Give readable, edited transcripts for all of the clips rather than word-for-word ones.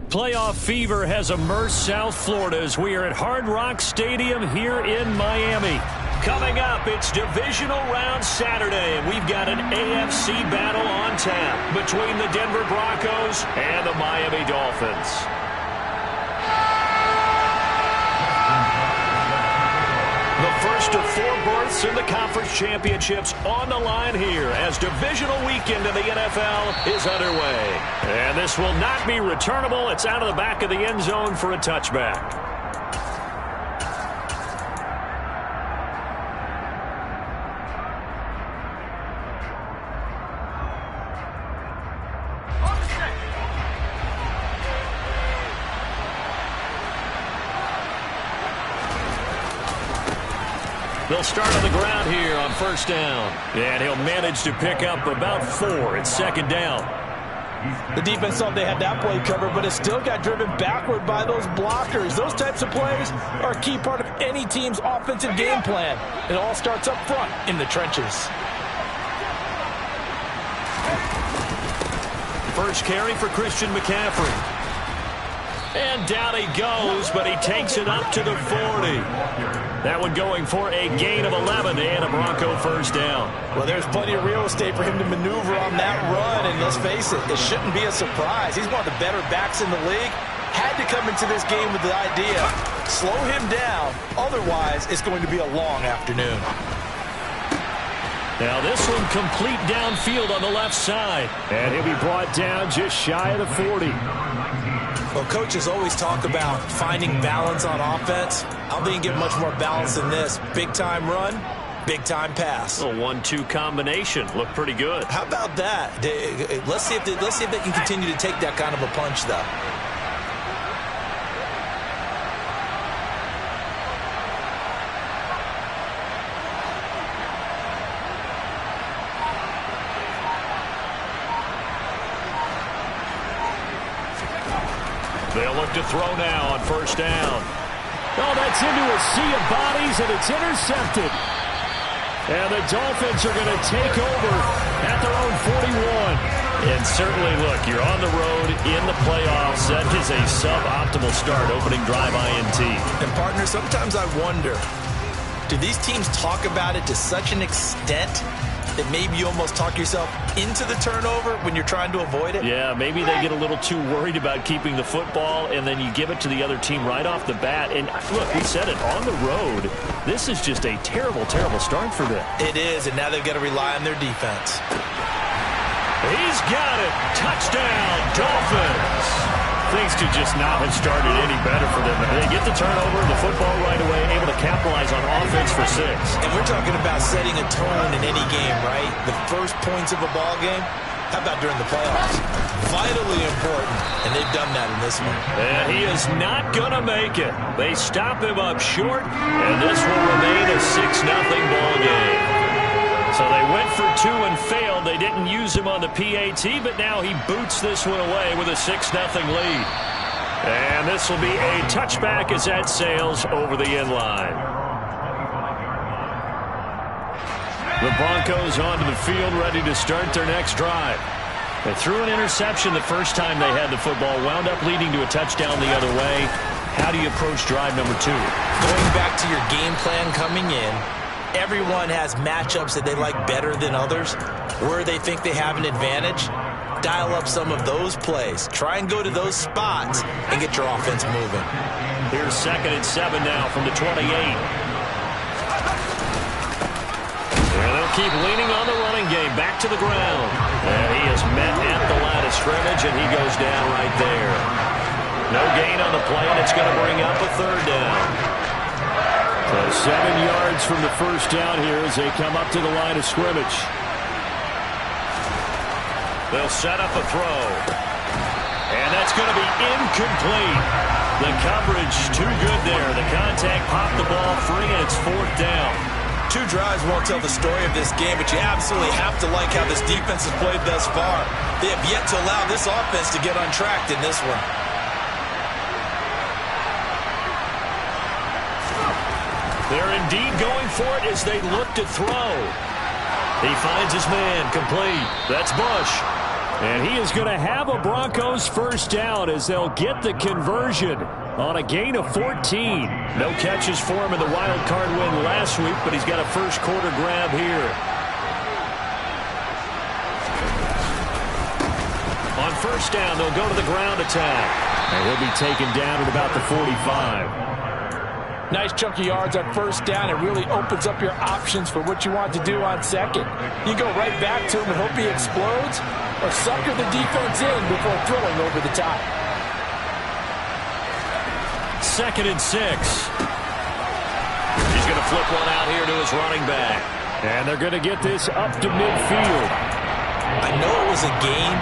Playoff fever has immersed South Florida as we are at Hard Rock Stadium here in Miami. Coming up, it's Divisional Round Saturday, and we've got an AFC battle on tap between the Denver Broncos and the Miami Dolphins. The first of 4 berths in the conference championships on the line here as divisional weekend in the NFL is underway. And this will not be returnable. It's out of the back of the end zone for a touchback. They'll start on the ground here on first down. And he'll manage to pick up about 4. It's second down. The defense thought they had that play covered, but it still got driven backward by those blockers. Those types of plays are a key part of any team's offensive game plan. It all starts up front in the trenches. First carry for Christian McCaffrey. And down he goes, but he takes it up to the 40. That one going for a gain of 11 and a Bronco first down. Well, there's plenty of real estate for him to maneuver on that run, and let's face it, it shouldn't be a surprise. He's one of the better backs in the league. Had to come into this game with the idea, slow him down, otherwise it's going to be a long afternoon. Now this one complete downfield on the left side, and he'll be brought down just shy of the 40. Well, coaches always talk about finding balance on offense. I don't think you get much more balance than this. Big-time run, big-time pass. A 1-2 combination. Looked pretty good. How about that? Let's see if they can continue to take that kind of a punch, though. They'll look to throw now on first down. Oh, that's into a sea of bodies, and it's intercepted. And the Dolphins are going to take over at their own 41. And certainly, look, you're on the road in the playoffs. That is a suboptimal start, opening drive INT. And, partner, sometimes I wonder, do these teams talk about it to such an extent that maybe you almost talk yourself into the turnover when you're trying to avoid it? Yeah, maybe they get a little too worried about keeping the football, and then you give it to the other team right off the bat. And look, we said it, on the road, this is just a terrible, terrible start for them. It is, and now they've got to rely on their defense. He's got it. Touchdown, Dolphins. Things could just not have started any better for them. They get the turnover, the football right away, able to capitalize on offense for 6. And we're talking about setting a tone in any game, right? The first points of a ball game. How about during the playoffs? Vitally important, and they've done that in this one. And he is not going to make it. They stop him up short, and this will remain a 6-0 ball game. So they went for 2 and failed. They didn't use him on the PAT, but now he boots this one away with a 6-0 lead. And this will be a touchback as that sails over the end line. The Broncos onto the field, ready to start their next drive. They threw an interception the first time they had the football, wound up leading to a touchdown the other way. How do you approach drive number 2? Going back to your game plan coming in, everyone has matchups that they like better than others, where they think they have an advantage. Dial up some of those plays. Try and go to those spots and get your offense moving. Here's 2nd and 7 now from the 28. And they'll keep leaning on the running game. Back to the ground. And he is met at the line of scrimmage, and he goes down right there. No gain on the play, and it's going to bring up a 3rd down. So 7 yards from the first down here as they come up to the line of scrimmage. They'll set up a throw. And that's going to be incomplete. The coverage too good there. The contact popped the ball free, and it's 4th down. 2 drives won't tell the story of this game, but you absolutely have to like how this defense has played thus far. They have yet to allow this offense to get untracked in this one. They're indeed going for it as they look to throw. He finds his man, complete. That's Bush. And he is going to have a Broncos first down as they'll get the conversion on a gain of 14. No catches for him in the wild card win last week, but he's got a first quarter grab here. On first down, they'll go to the ground attack. And he'll be taken down at about the 45. Nice chunky yards on first down. It really opens up your options for what you want to do on second. You go right back to him and hope he explodes, or sucker the defense in before throwing over the top. 2nd and 6. He's going to flip one out here to his running back. And they're going to get this up to midfield. I know it was a game,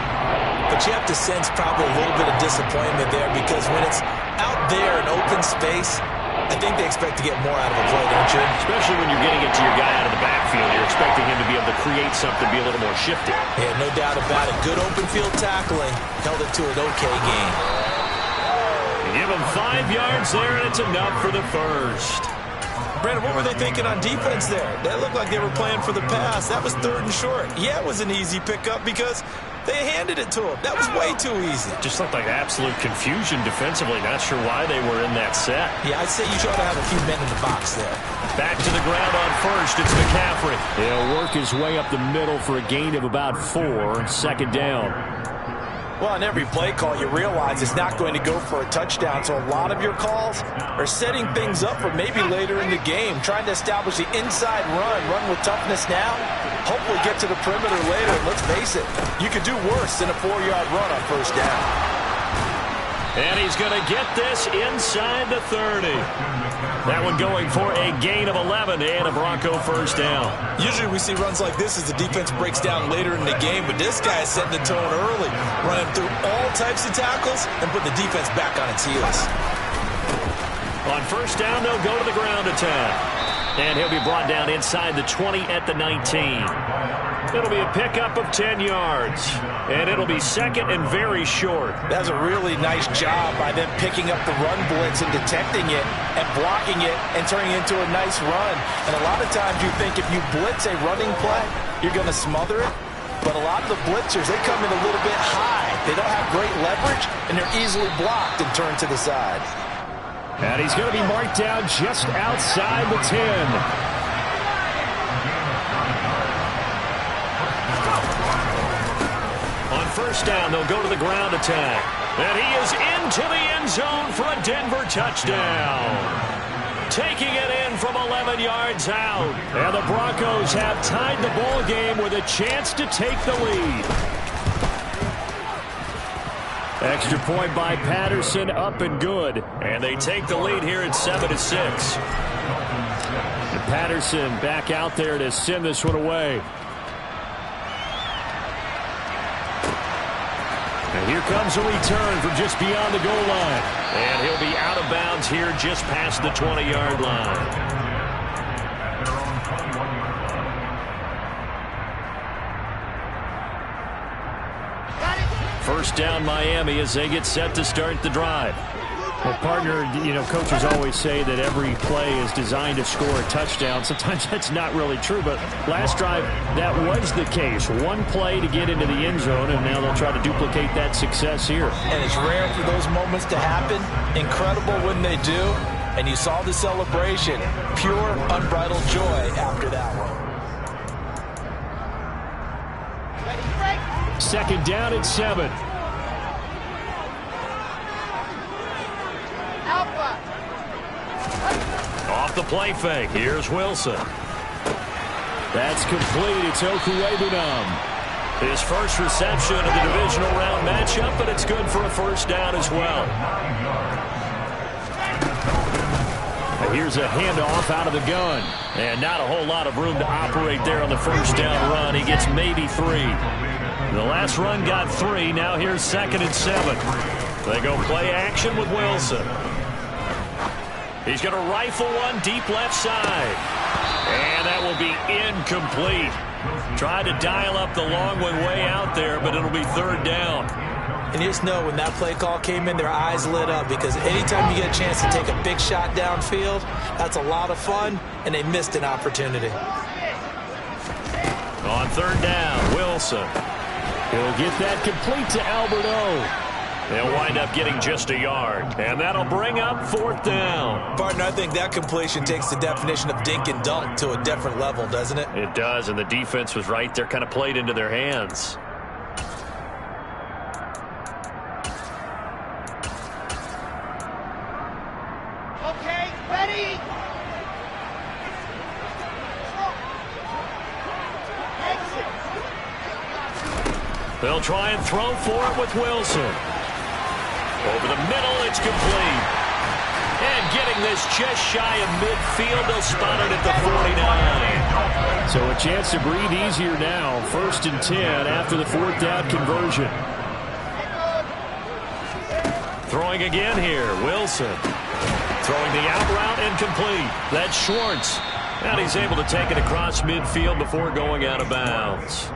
but you have to sense probably a little bit of disappointment there, because when it's out there in open space, I think they expect to get more out of a play, don't you? Especially when you're getting it to your guy out of the backfield. You're expecting him to be able to create something, be a little more shifty. Yeah, no doubt about it. Good open field tackling. Held it to an okay game. Give him 5 yards there, and it's enough for the first. Brandon, what were they thinking on defense there? That looked like they were playing for the pass. That was 3rd and short. Yeah, it was an easy pickup because they handed it to him. That was way too easy. Just looked like absolute confusion defensively. Not sure why they were in that set. Yeah, I'd say you try to have a few men in the box there. Back to the ground on first. It's McCaffrey. He'll work his way up the middle for a gain of about 4. 2nd down. Well, on every play call, you realize it's not going to go for a touchdown, so a lot of your calls are setting things up for maybe later in the game, trying to establish the inside run with toughness now, hopefully get to the perimeter later. Let's face it, you could do worse than a 4-yard run on first down. And he's going to get this inside the 30. That one going for a gain of 11 and a Bronco first down. Usually we see runs like this as the defense breaks down later in the game, but this guy is setting the tone early, running through all types of tackles and putting the defense back on its heels. On first down, they'll go to the ground attack. And he'll be brought down inside the 20 at the 19. It'll be a pickup of 10 yards. And it'll be 2nd and very short. That's a really nice job by them picking up the run blitz and detecting it and blocking it and turning it into a nice run. And a lot of times you think if you blitz a running play, you're going to smother it. But a lot of the blitzers, they come in a little bit high. They don't have great leverage, and they're easily blocked and turned to the side. And he's going to be marked down just outside the 10. First down, they'll go to the ground attack. And he is into the end zone for a Denver touchdown. Taking it in from 11 yards out. And the Broncos have tied the ball game with a chance to take the lead. Extra point by Patterson, up and good. And they take the lead here at 7-6. And Patterson back out there to send this one away. And here comes a return from just beyond the goal line. And he'll be out of bounds here just past the 20-yard line. First down Miami as they get set to start the drive. Well, partner, coaches always say that every play is designed to score a touchdown. Sometimes that's not really true, but last drive, that was the case. One play to get into the end zone, and now they'll try to duplicate that success here. And it's rare for those moments to happen. Incredible when they do. And you saw the celebration. Pure, unbridled joy after that one. 2nd down at 7. Off the play fake. Here's Wilson. That's complete. It's Okuwebunam. His first reception of the divisional round matchup, but it's good for a first down as well. And here's a handoff out of the gun. And not a whole lot of room to operate there on the first down run. He gets maybe 3. The last run got 3. Now here's 2nd and 7. They go play action with Wilson. He's going to rifle one deep left side. And that will be incomplete. Tried to dial up the long one way out there, but it'll be 3rd down. And you just know when that play call came in, their eyes lit up, because anytime you get a chance to take a big shot downfield, that's a lot of fun, and they missed an opportunity. On 3rd down, Wilson. He'll get that complete to Albert O. They'll wind up getting just a yard, and that'll bring up 4th down. Partner, I think that completion takes the definition of dink and dunk to a different level, doesn't it? It does, and the defense was right there, kind of played into their hands. Okay, ready? They'll try and throw for it with Wilson. Over the middle, it's complete. And getting this just shy of midfield, they'll spot it at the 49. So a chance to breathe easier now. 1st and 10 after the 4th down conversion. Throwing again here, Wilson. Throwing the out route and complete. That's Schwartz. And he's able to take it across midfield before going out of bounds.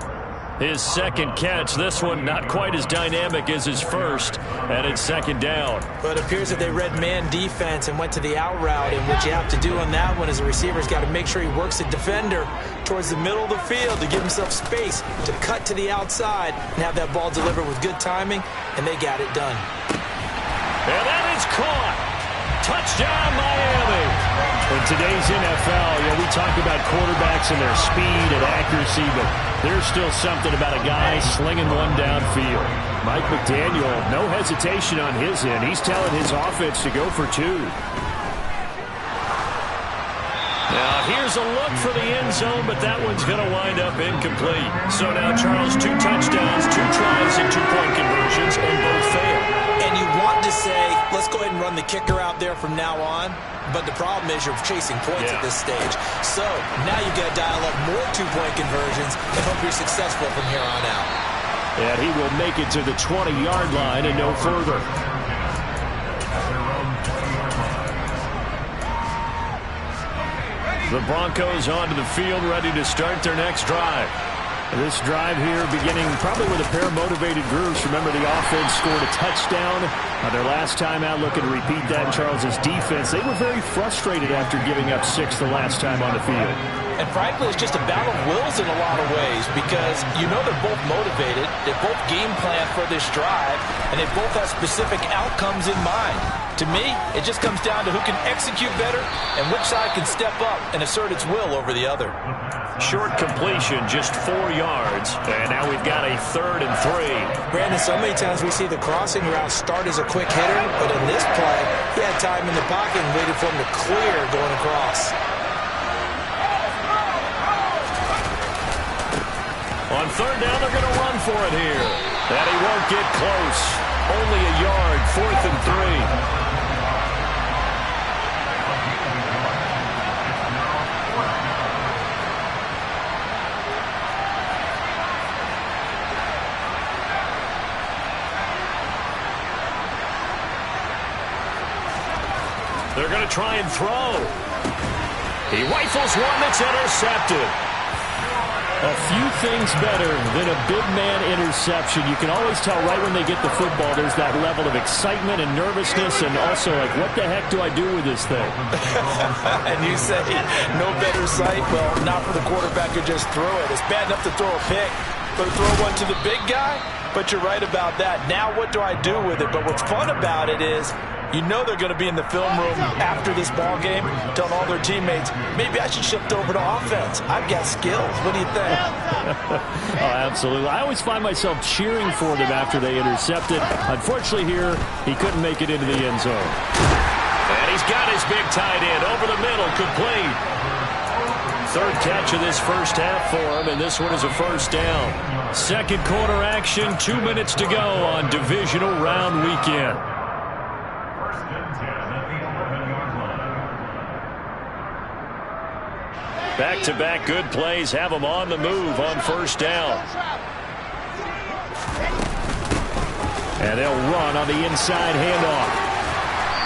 His 2nd catch, this one not quite as dynamic as his first, and it's 2nd down. But it appears that they read man defense and went to the out route, and what you have to do on that one is the receiver's got to make sure he works the defender towards the middle of the field to give himself space to cut to the outside and have that ball delivered with good timing, and they got it done. And that is caught. Touchdown, Miami. In today's NFL, we talk about quarterbacks and their speed and accuracy, but there's still something about a guy slinging one downfield. Mike McDaniel, no hesitation on his end. He's telling his offense to go for 2. Now, here's a look for the end zone, but that one's going to wind up incomplete. So now, Charles, 2 touchdowns, 2 tries, and 2-point conversions, and both fail. And you want to say, let's go ahead and run the kicker out there from now on. But the problem is you're chasing points at this stage. So now you've got to dial up more 2-point conversions and hope you're successful from here on out. And he will make it to the 20-yard line and no further. The Broncos onto the field, ready to start their next drive. This drive here beginning probably with a pair of motivated groups. Remember, the offense scored a touchdown on their last time out. Looking to repeat that in Charles's defense. They were very frustrated after giving up 6 the last time on the field. And frankly, it's just a battle of wills in a lot of ways because they're both motivated. They both game plan for this drive, and they both have specific outcomes in mind. To me, it just comes down to who can execute better and which side can step up and assert its will over the other. Short completion, just 4 yards. And now we've got a 3rd and 3. Brandon, so many times we see the crossing route start as a quick hitter, but in this play, he had time in the pocket and waited for him to clear going across. On 3rd down, they're going to run for it here. And he won't get close. Only a yard, 4th and 3. They're going to try and throw. He rifles one that's intercepted. A few things better than a big man interception. You can always tell right when they get the football, there's that level of excitement and nervousness and also like, what the heck do I do with this thing? And you say, no better sight? Well, not for the quarterback who just throw it. It's bad enough to throw a pick, but to throw one to the big guy? But you're right about that. Now what do I do with it? But what's fun about it is, they're going to be in the film room after this ball game telling all their teammates, maybe I should shift over to offense. I've got skills. What do you think? Oh, absolutely. I always find myself cheering for them after they intercepted. Unfortunately here, he couldn't make it into the end zone. And he's got his big tight end over the middle, complete. 3rd catch of this first half for him, and this one is a 1st down. 2nd quarter action, 2 minutes to go on divisional round weekend. Back-to-back good plays have them on the move on 1st down. And they'll run on the inside handoff.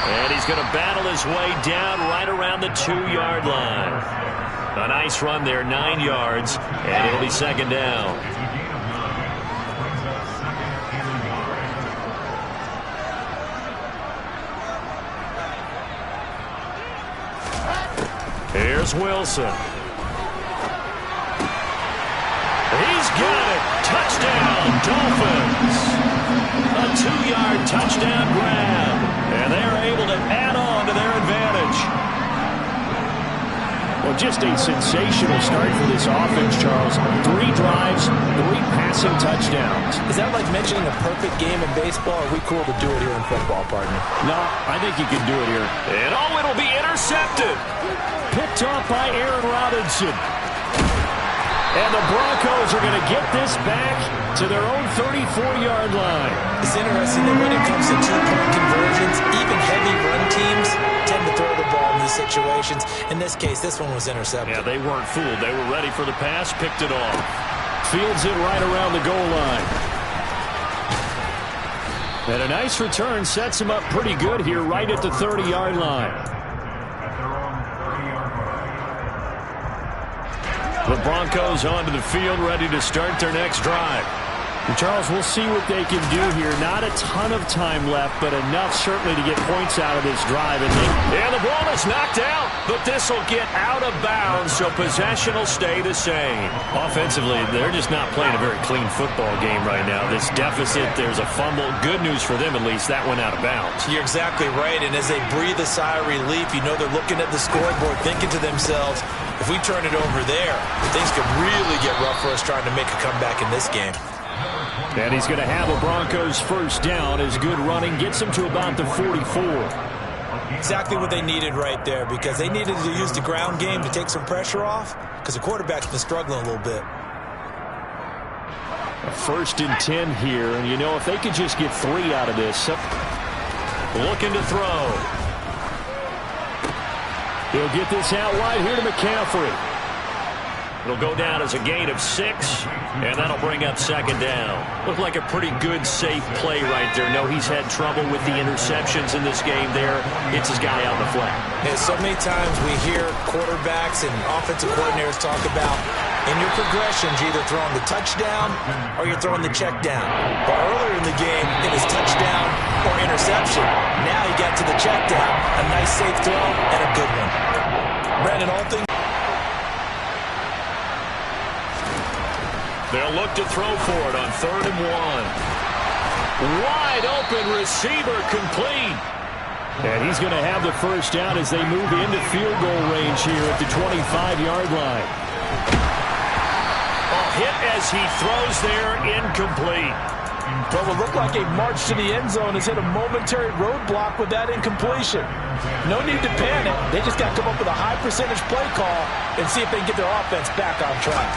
And he's going to battle his way down right around the 2-yard line. A nice run there, 9 yards, and it'll be 2nd down. Here's Wilson. He's got it. Touchdown, Dolphins. A 2-yard touchdown grab. And they're able to add on to their advantage. Well, just a sensational start for this offense, Charles. 3 drives, 3 passing touchdowns. Is that like mentioning a perfect game in baseball? Or are we cool to do it here in football, partner? No, I think you can do it here. And it'll be intercepted. Picked off by Aaron Robinson. And the Broncos are going to get this back to their own 34-yard line. It's interesting that when it comes to two-point conversions, even heavy run teams tend to throw the ball in these situations. In this case, this one was intercepted. Yeah, they weren't fooled. They were ready for the pass, picked it off. Fields it right around the goal line. And a nice return sets him up pretty good here right at the 30-yard line. The Broncos onto the field, ready to start their next drive. And Charles, we'll see what they can do here. Not a ton of time left, but enough certainly to get points out of this drive. And the ball is knocked out, but this will get out of bounds, so possession will stay the same. Offensively, they're just not playing a very clean football game right now. This deficit, there's a fumble. Good news for them, at least. That went out of bounds. You're exactly right, and as they breathe a sigh of relief, you know they're looking at the scoreboard, thinking to themselves, if we turn it over there, things could really get rough for us trying to make a comeback in this game. And he's going to have a Broncos first down. His good running gets him to about the 44. Exactly what they needed right there, because they needed to use the ground game to take some pressure off, because the quarterback's been struggling a little bit. A 1st and 10 here, and you know if they could just get 3 out of this. Looking to throw. He'll get this out wide here to McCaffrey. It'll go down as a gain of 6, and that'll bring up 2nd down. Looked like a pretty good, safe play right there. No, he's had trouble with the interceptions in this game there. Hits his guy out in the flat. And so many times we hear quarterbacks and offensive coordinators talk about, in your progressions, you're either throwing the touchdown or you're throwing the check down. But earlier in the game, it was touchdown or interception. Now he got to the check down. A nice, safe throw and a good one. Brandon, all things. They'll look to throw for it on 3rd and 1. Wide open receiver, complete. And he's going to have the first down as they move into field goal range here at the 25-yard line. A hit as he throws there, incomplete. Well, it looked like a march to the end zone has hit a momentary roadblock with that incompletion. No need to panic. They just got to come up with a high percentage play call and see if they can get their offense back on track.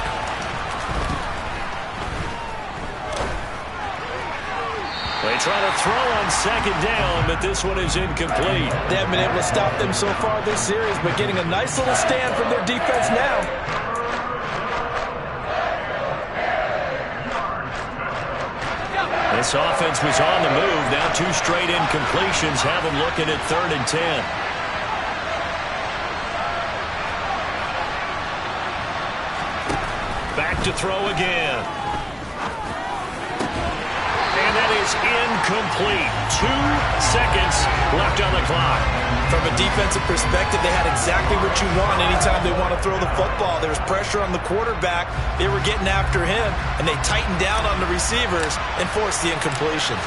They try to throw on 2nd down, but this one is incomplete. They haven't been able to stop them so far this series, but getting a nice little stand from their defense now. This offense was on the move. Now 2 straight incompletions have them looking at 3rd and 10. Back to throw again. And that is incomplete. 2 seconds left on the clock. From a defensive perspective, they had exactly what you want anytime they want to throw the football. There was pressure on the quarterback. They were getting after him, and they tightened down on the receivers and forced the incompletion.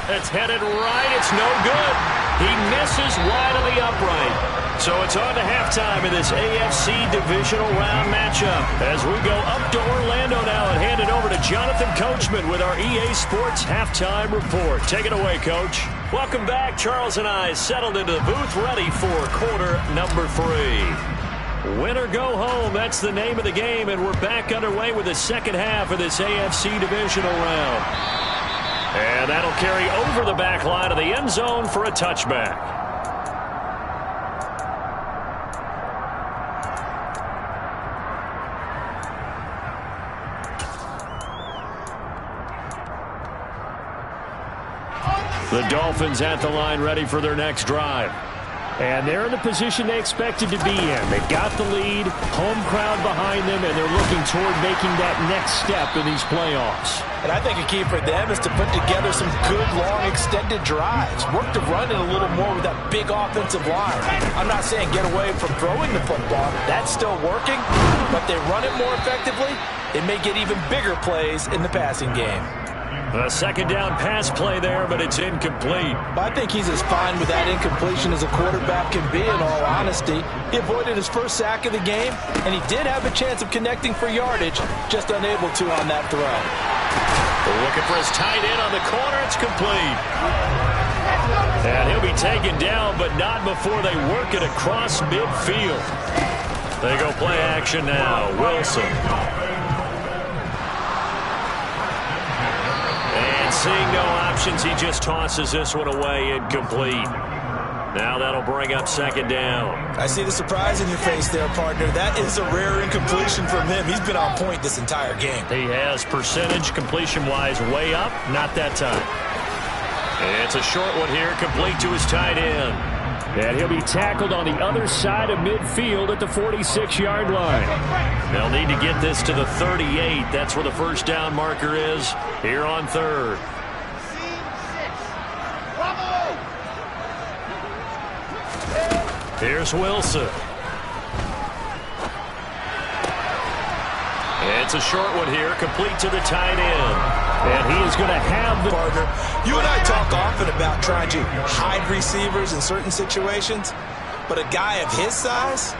It's headed right. It's no good. He misses wide of the upright. So it's on to halftime in this AFC divisional round matchup as we go up to Orlando now and hand it over to Jonathan Coachman with our EA Sports Halftime Report. Take it away, Coach. Welcome back. Charles and I settled into the booth ready for quarter number 3. Win or go home, that's the name of the game, and we're back underway with the second half of this AFC divisional round. And that'll carry over the back line of the end zone for a touchback. The Dolphins at the line ready for their next drive. And they're in the position they expected to be in. They've got the lead, home crowd behind them, and they're looking toward making that next step in these playoffs. And I think a key for them is to put together some good, long, extended drives. Work to run it a little more with that big offensive line. I'm not saying get away from throwing the football. That's still working. But they run it more effectively, they may get even bigger plays in the passing game. A second down pass play there, but it's incomplete. I think he's as fine with that incompletion as a quarterback can be, in all honesty. He avoided his first sack of the game, and he did have a chance of connecting for yardage, just unable to on that throw. They're looking for his tight end on the corner. It's complete. And he'll be taken down, but not before they work it across midfield. They go play action now. Wilson. Seeing no options, he just tosses this one away, incomplete. Now that'll bring up second down. I see the surprise in your face there, partner. That is a rare incompletion from him. He's been on point this entire game. He has percentage completion-wise way up, not that time. And it's a short one here, complete to his tight end. And he'll be tackled on the other side of midfield at the 46-yard line. They'll need to get this to the 38. That's where the first down marker is here on third. Here's Wilson. It's a short one here, complete to the tight end. And he is going to have the partner. You and I talk often about trying to hide receivers in certain situations, but a guy of his size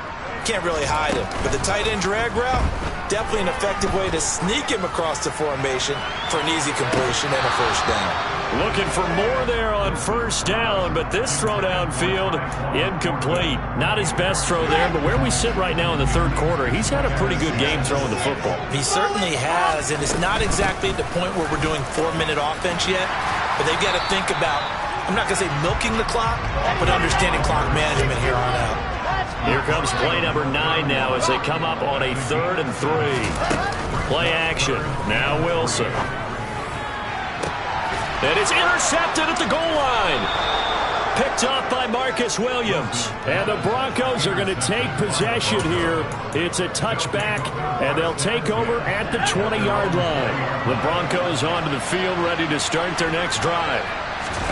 can't really hide him. But the tight end drag route, definitely an effective way to sneak him across the formation for an easy completion and a first down. Looking for more there on first down, but this throw downfield, incomplete. Not his best throw there, but where we sit right now in the third quarter, he's had a pretty good game throwing the football. He certainly has, and it's not exactly at the point where we're doing 4-minute offense yet, but they've got to think about, I'm not going to say milking the clock, but understanding clock management here on out. Here comes play number 9 now as they come up on a 3rd and 3. Play action. Now Wilson. And it's intercepted at the goal line. Picked off by Marcus Williams. And the Broncos are going to take possession here. It's a touchback, and they'll take over at the 20-yard line. The Broncos onto the field, ready to start their next drive.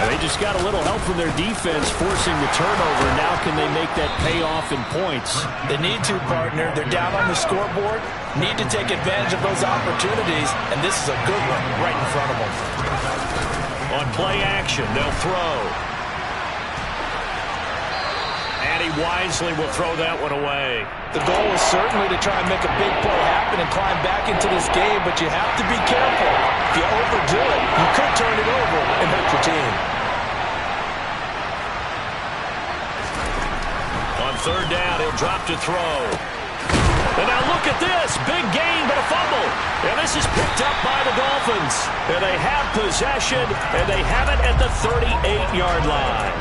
And they just got a little help from their defense forcing the turnover. Now can they make that pay off in points? They need to, partner. They're down on the scoreboard. Need to take advantage of those opportunities, and this is a good one right in front of them. On play action, they'll throw. And he wisely will throw that one away. The goal is certainly to try and make a big play happen and climb back into this game, but you have to be careful. If you overdo it, you could turn it over and hurt your team. On third down, he'll drop to throw. And now look at this. Big gain, but a fumble. And this is picked up by the Dolphins. And they have possession, and they have it at the 38-yard line.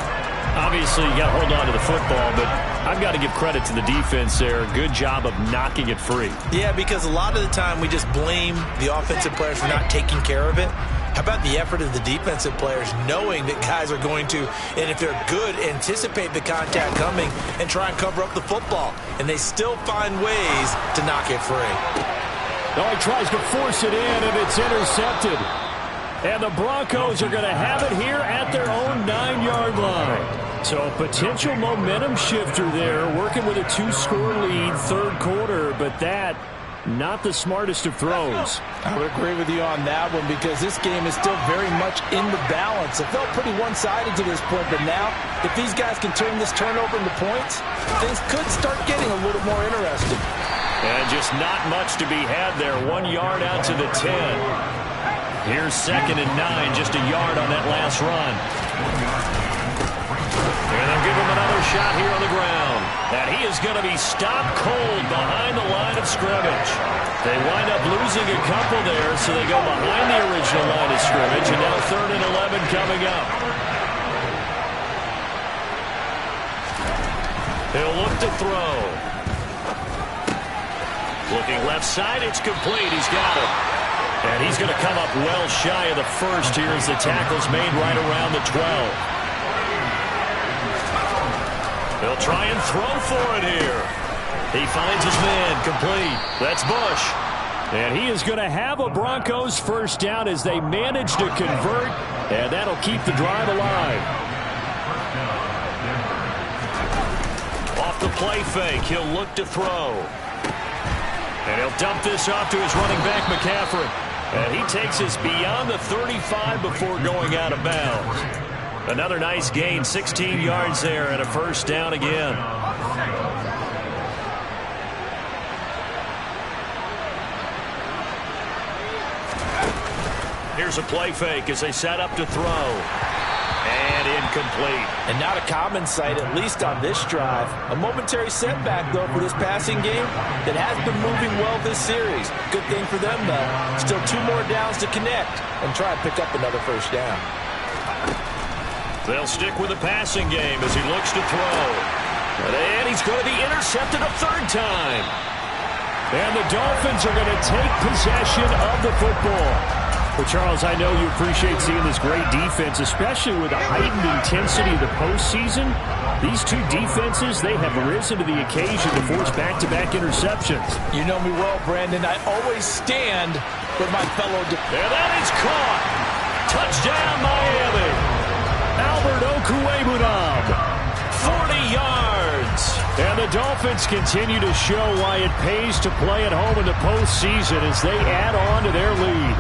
Obviously, you got to hold on to the football, but I've got to give credit to the defense there. Good job of knocking it free. Yeah, because a lot of the time we just blame the offensive players for not taking care of it. How about the effort of the defensive players knowing that guys are going to, and if they're good, anticipate the contact coming and try and cover up the football. And they still find ways to knock it free. Oh, he tries to force it in, and it's intercepted. And the Broncos are going to have it here at their own 9-yard line. So a potential momentum shifter there, working with a 2-score lead, third quarter, but that, not the smartest of throws. I would agree with you on that one because this game is still very much in the balance. It felt pretty one-sided to this point, but now, if these guys can turn this turnover into points, things could start getting a little more interesting. And just not much to be had there. 1 yard out to the 10. Here's 2nd and 9, just a yard on that last run. And they'll give him another shot here on the ground. And he is going to be stopped cold behind the line of scrimmage. They wind up losing a couple there, so they go behind the original line of scrimmage. And now 3rd and 11 coming up. He'll look to throw. Looking left side, it's complete. He's got it. And he's going to come up well shy of the first here as the tackle's made right around the 12. He'll try and throw for it here. He finds his man complete. That's Bush. And he is going to have a Broncos first down as they manage to convert, and that'll keep the drive alive. Off the play fake, he'll look to throw. And he'll dump this off to his running back, McCaffrey. And he takes us beyond the 35 before going out of bounds. Another nice gain, 16 yards there, and a first down again. Here's a play fake as they set up to throw. And incomplete. And not a common sight, at least on this drive. A momentary setback, though, for this passing game that has been moving well this series. Good thing for them, though. Still 2 more downs to connect and try and pick up another first down. They'll stick with the passing game as he looks to throw. And he's going to be intercepted a 3rd time. And the Dolphins are going to take possession of the football. Well, Charles, I know you appreciate seeing this great defense, especially with the heightened intensity of the postseason. These two defenses, they have risen to the occasion to force back-to-back interceptions. You know me well, Brandon. I always stand with my fellow defenders. And that is caught. Touchdown, Miami. Albert Okwuegbunam. 40 yards. And the Dolphins continue to show why it pays to play at home in the postseason as they add on to their lead.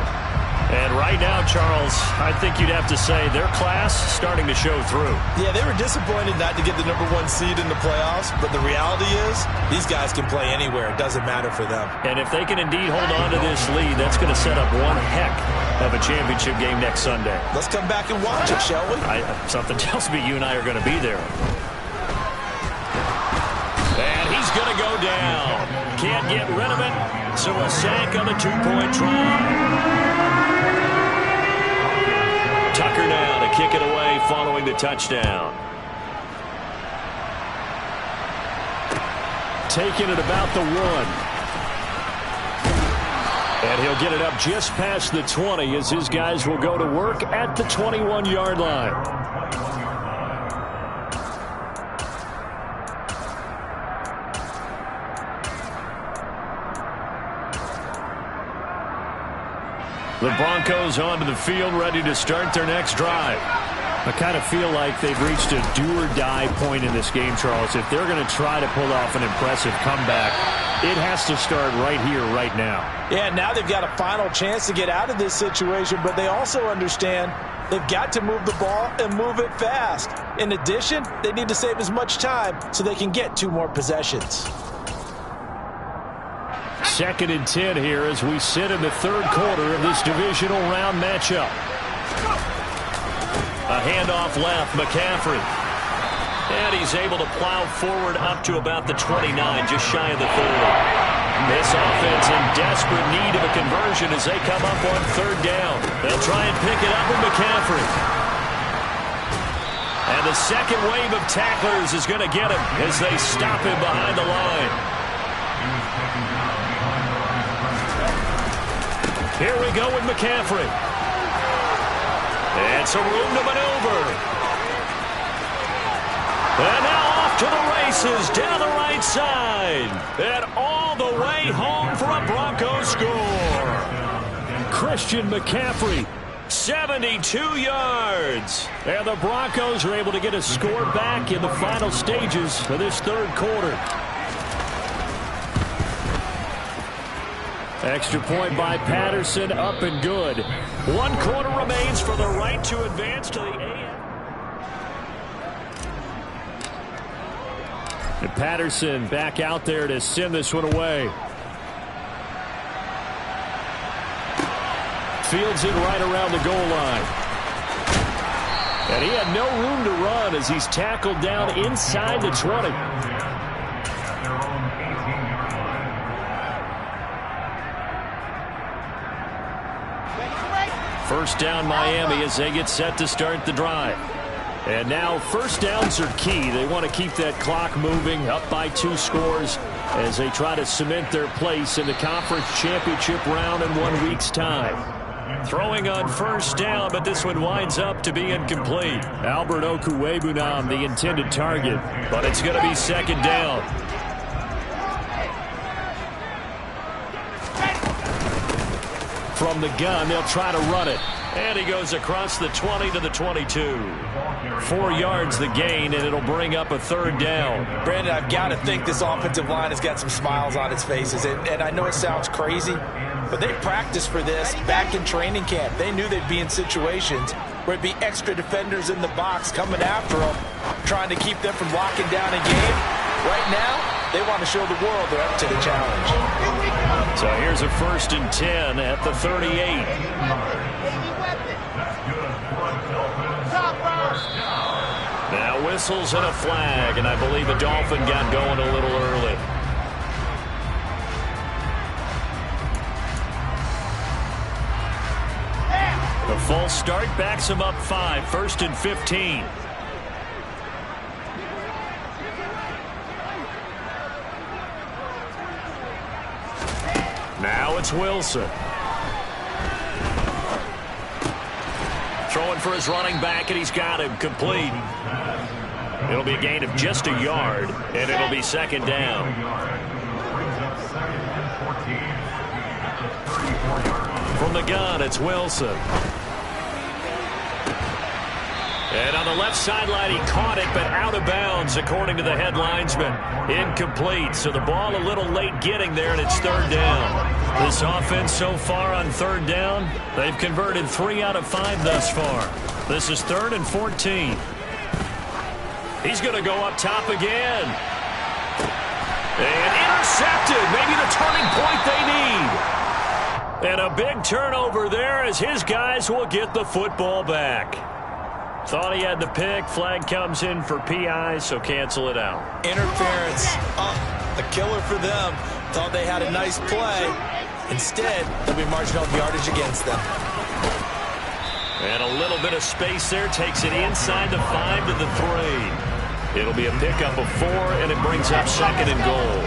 And right now, Charles, I think you'd have to say their class starting to show through. Yeah, they were disappointed not to get the #1 seed in the playoffs, but the reality is these guys can play anywhere. It doesn't matter for them. And if they can indeed hold on to this lead, that's going to set up one heck of a championship game next Sunday. Let's come back and watch it, shall we? Something tells me you and I are going to be there. And he's going to go down. Can't get rid of it, so a sack on the 2-point try. Tucker now to kick it away following the touchdown. Taking it about the 1. And he'll get it up just past the 20 as his guys will go to work at the 21-yard line. The Broncos onto the field, ready to start their next drive. I kind of feel like they've reached a do-or-die point in this game, Charles. If they're going to try to pull off an impressive comeback, it has to start right here, right now. Yeah, now they've got a final chance to get out of this situation, but they also understand they've got to move the ball and move it fast. In addition, they need to save as much time so they can get 2 more possessions. 2nd and 10 here as we sit in the 3rd quarter of this divisional round matchup. A handoff left, McCaffrey. And he's able to plow forward up to about the 29, just shy of the 30. This offense in desperate need of a conversion as they come up on 3rd down. They'll try and pick it up with McCaffrey. And the second wave of tacklers is going to get him as they stop him behind the line. Here we go with McCaffrey. And some room to maneuver. And now off to the races down the right side. And all the way home for a Broncos score. Christian McCaffrey. 72 yards. And the Broncos are able to get a score back in the final stages of this 3rd quarter. Extra point by Patterson, up and good. 1 quarter remains for the right to advance to the AFC. And Patterson back out there to send this one away. Fields it right around the goal line. And he had no room to run as he's tackled down inside the 20. First down Miami as they get set to start the drive. And now first downs are key. They want to keep that clock moving, up by 2 scores as they try to cement their place in the conference championship round in 1 week's time. Throwing on first down, but this one winds up to be incomplete. Albert Okwuegbunam, the intended target. But it's going to be second down. From the gun, they'll try to run it. And he goes across the 20 to the 22. 4 yards the gain, and it'll bring up a third down. Brandon, I've got to think this offensive line has got some smiles on its faces. And I know it sounds crazy, but they practiced for this back in training camp. They knew they'd be in situations where it'd be extra defenders in the box coming after them, trying to keep them from locking down a game. Right now, they want to show the world they're up to the challenge. So here's a 1st and 10 at the 38. Now whistles and a flag, and I believe a Dolphin got going a little early. The false start backs him up 5, 1st and 15. Now it's Wilson. Throwing for his running back, and he's got him complete. It'll be a gain of just a yard, and it'll be second down. From the gun, it's Wilson. And on the left sideline, he caught it, but out of bounds, according to the head linesman. Incomplete, so the ball a little late getting there, and it's third down. This offense so far on third down, they've converted 3 out of 5 thus far. This is 3rd and 14. He's going to go up top again. And intercepted, maybe the turning point they need. And a big turnover there as his guys will get the football back. Thought he had the pick. Flag comes in for PI, so cancel it out. Interference. A killer for them. Thought they had a nice play. Instead, they'll be marginal yardage against them. And a little bit of space there. Takes it inside the 5 to the 3. It'll be a pickup of 4, and it brings up 2nd and goal.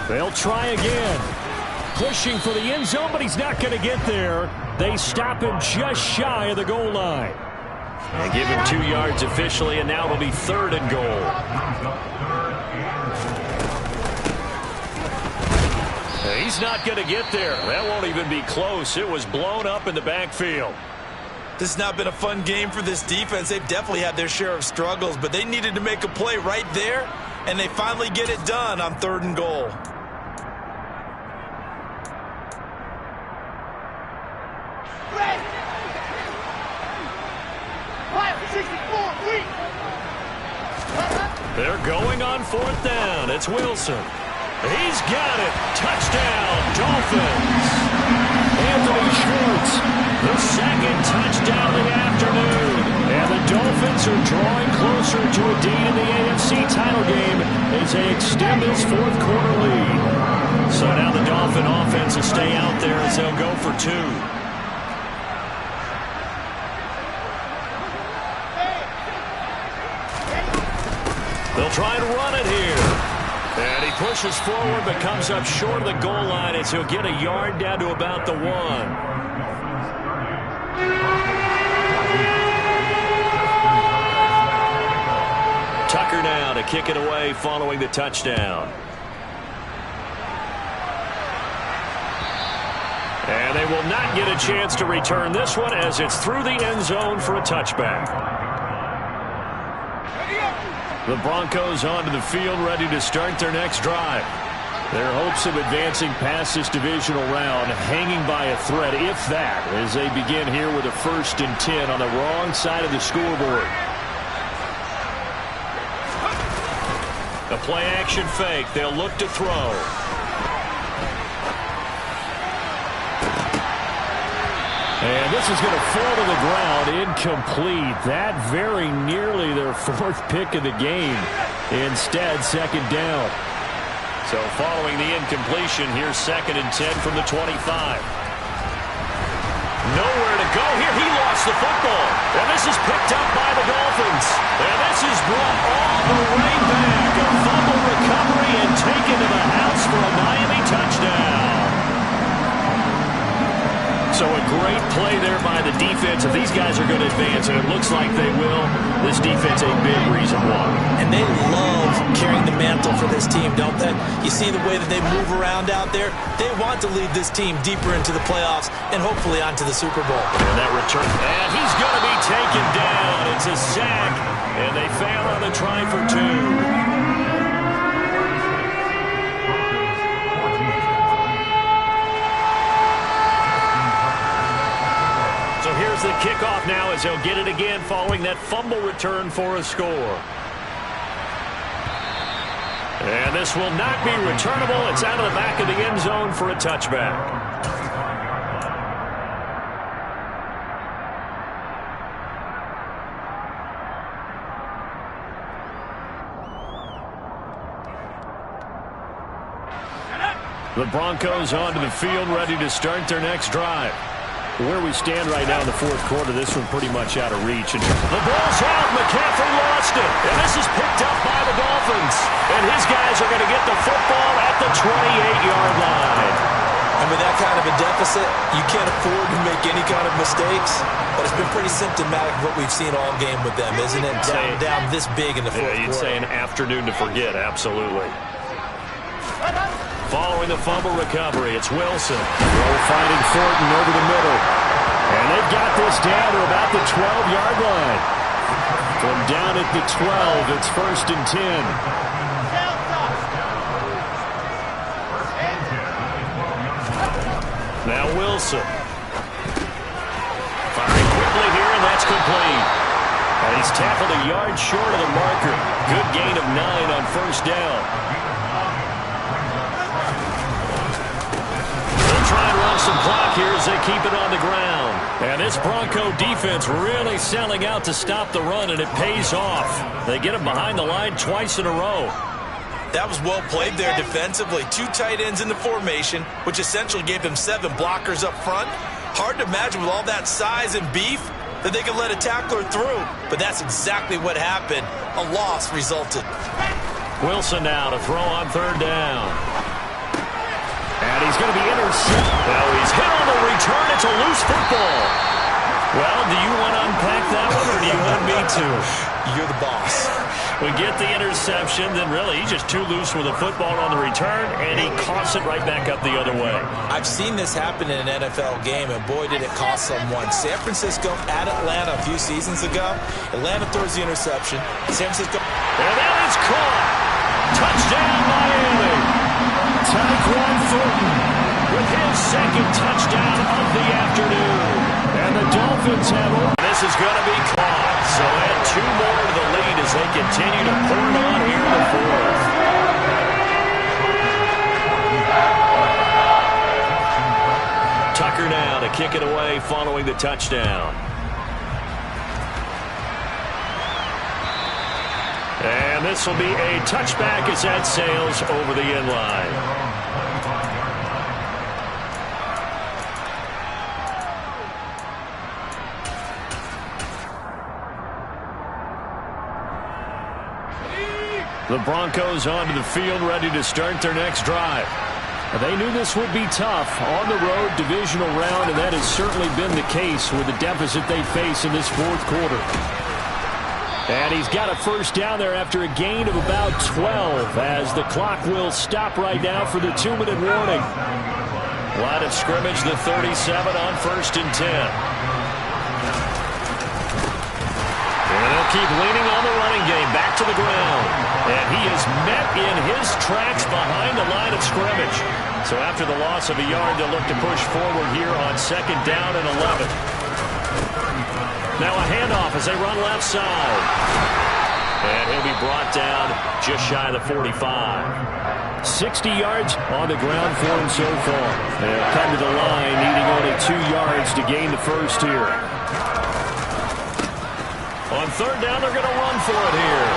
They'll try again. Pushing for the end zone, but he's not going to get there. They stop him just shy of the goal line. And give him 2 yards officially, and now it'll be 3rd and goal. He's not going to get there. That won't even be close. It was blown up in the backfield. This has not been a fun game for this defense. They've definitely had their share of struggles, but they needed to make a play right there, and they finally get it done on 3rd and goal. They're going on 4th down. It's Wilson. He's got it. Touchdown, Dolphins. Anthony Schwartz, the 2nd touchdown of the afternoon. And the Dolphins are drawing closer to a deed in the AFC title game as they extend this 4th quarter lead. So now the Dolphin offense will stay out there as they'll go for 2. They'll try and run it here. And he pushes forward but comes up short of the goal line as he'll get a yard down to about the 1. Tucker now to kick it away following the touchdown. And they will not get a chance to return this one as it's through the end zone for a touchback. The Broncos onto the field, ready to start their next drive. Their hopes of advancing past this divisional round hanging by a thread, if that, as they begin here with a 1st and 10 on the wrong side of the scoreboard. A play-action fake. They'll look to throw. And this is going to fall to the ground, incomplete. That very nearly their 4th pick of the game. Instead, 2nd down. So following the incompletion, here's 2nd and 10 from the 25. Nowhere to go here. He lost the football. And this is picked up by the Dolphins. And this is brought all the way back. A fumble recovery and taken to the house for a Miami touchdown. So a great play there by the defense. If these guys are going to advance, and it looks like they will, this defense a big reason why. And they love carrying the mantle for this team, don't they? You see the way that they move around out there? They want to lead this team deeper into the playoffs and hopefully onto the Super Bowl. And that return, and he's going to be taken down. It's a sack, and they fail on the try for two. So here's the kickoff now as he'll get it again following that fumble return for a score. And this will not be returnable. It's out of the back of the end zone for a touchback. The Broncos onto the field, ready to start their next drive. Where we stand right now in the fourth quarter, this one pretty much out of reach. And the ball's out. McCaffrey lost it. And this is picked up by the Dolphins. And his guys are going to get the football at the 28-yard line. And with that kind of a deficit, you can't afford to make any kind of mistakes. But it's been pretty symptomatic of what we've seen all game with them, isn't it? Down this big in the fourth quarter. You'd say an afternoon to forget, absolutely. Following the fumble recovery, it's Wilson. They're finding Thornton over the middle. And they've got this down to about the 12-yard line. From down at the 12, it's 1st and 10. Now Wilson. Firing quickly here, and that's complete. And he's tackled a yard short of the marker. Good gain of 9 on 1st down. Try and run some clock here as they keep it on the ground. And this Bronco defense really selling out to stop the run, and it pays off. They get him behind the line twice in a row. That was well played there defensively. 2 tight ends in the formation, which essentially gave them 7 blockers up front. Hard to imagine with all that size and beef that they could let a tackler through. But that's exactly what happened. A loss resulted. Wilson now to throw on 3rd down. And he's going to be intercepted. Well, he's hit on the return. It's a loose football. Well, do you want to unpack that one, or do you want me to? You're the boss. We get the interception, then really he's just too loose with the football on the return, and he coughs it right back up the other way. I've seen this happen in an NFL game, and boy, did it cost someone. San Francisco at Atlanta a few seasons ago. Atlanta throws the interception. San Francisco. And that is caught. Touchdown, Miami. Tyquan Thornton with his 2nd touchdown of the afternoon. And the Dolphins have it. This is going to be caught. So add 2 more to the lead as they continue to pour it on here in the 4th. Tucker now to kick it away following the touchdown. And this will be a touchback as that sails over the end line. The Broncos onto the field, ready to start their next drive. They knew this would be tough on the road, divisional round, and that has certainly been the case with the deficit they face in this 4th quarter. And he's got a 1st down there after a gain of about 12 as the clock will stop right now for the 2-minute warning. Line of scrimmage, the 37 on 1st and 10. And they'll keep leaning on the running game, back to the ground. And he is met in his tracks behind the line of scrimmage. So after the loss of a yard, they'll look to push forward here on 2nd down and 11. Now a handoff as they run left side. And he'll be brought down just shy of the 45. 60 yards on the ground for him so far. They'll come to the line, needing only 2 yards to gain the 1st here. On 3rd down, they're going to run for it here.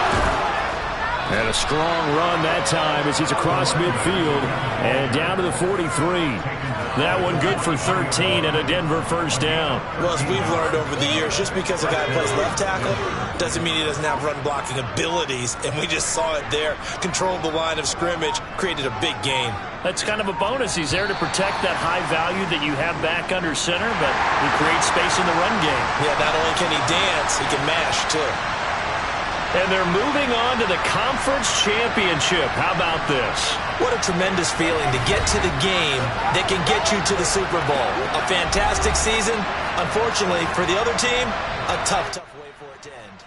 And a strong run that time as he's across midfield and down to the 43. That one good for 13 and a Denver first down. Well, as we've learned over the years, just because a guy plays left tackle doesn't mean he doesn't have run blocking abilities. And we just saw it there. Controlled the line of scrimmage, created a big gain. That's kind of a bonus. He's there to protect that high value that you have back under center, but he creates space in the run game. Yeah, not only can he dance, he can mash, too. And they're moving on to the conference championship. How about this? What a tremendous feeling to get to the game that can get you to the Super Bowl. A fantastic season. Unfortunately, for the other team, a tough way for it to end.